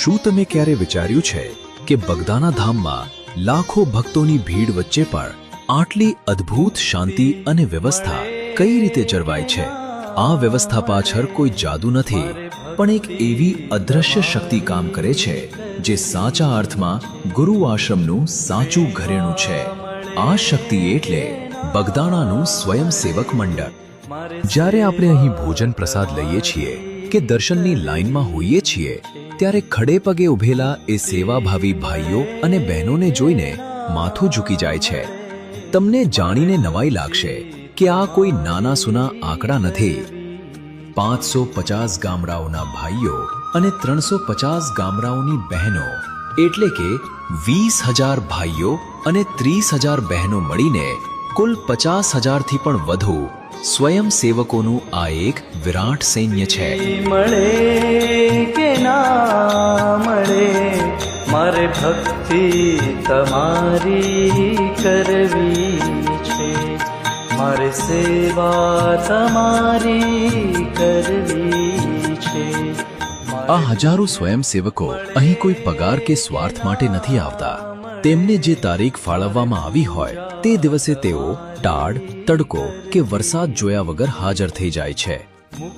શું તમે ક્યારે વિચાર્યું છે કે બગદાના ધામમાં લાખો ભક્તોની ભીડ વચ્ચે પણ આટલી અદ્ભુત શાંતિ અને વ્યવસ્થા કઈ રીતે જળવાય છે? આ વ્યવસ્થા પાછળ કોઈ જાદુ નથી, પણ એક એવી અદ્રશ્ય શક્તિ કામ કરે છે જે સાચા અર્થમાં ગુરુ આશ્રમનું સાચું ઘરેણું છે. આ શક્તિ એટલે બગદાણાનું સ્વયંસેવક મંડળ. જ્યારે આપણે અહીં ભોજન પ્રસાદ લઈએ છીએ કે દર્શનની લાઈનમાં હોઈએ છીએ, ત્યારે ખડે પગે ઉભેલા એ સેવાભાવી ભાઈઓ અને બહેનોને જોઈને માથું ઝૂકી જાય છે. તમને જાણીને નવાઈ લાગશે કે આ કોઈ નાના સૂના આંકડા નથી. 550 ગામડાઓના ભાઈઓ અને 350 ગામડાઓની બહેનો, એટલે કે 20,000 ભાઈઓ અને 30,000 બહેનો મળીને કુલ 50,000થી પણ વધુ સ્વયંસેવકોનું આ એક વિરાટ સૈન્ય છે. મળે કે ના મળે, મારે ભક્તિ તમારી કરવી છે, મારે સેવા તમારી કરવી છે. આ હજારો સ્વયંસેવકો અહીં કોઈ પગાર કે સ્વાર્થ માટે નથી આવતા. તેમને જે તારીખ ફાળવવામાં આવી હોય તે દિવસે તેઓ ટાઢ, તડકો કે વરસાદ જોયા વગર હાજર થઈ જાય છે.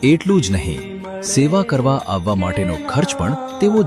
એટલું જ નહીં, સેવા કરવા આવવા માટેનો ખર્ચ પણ તેઓ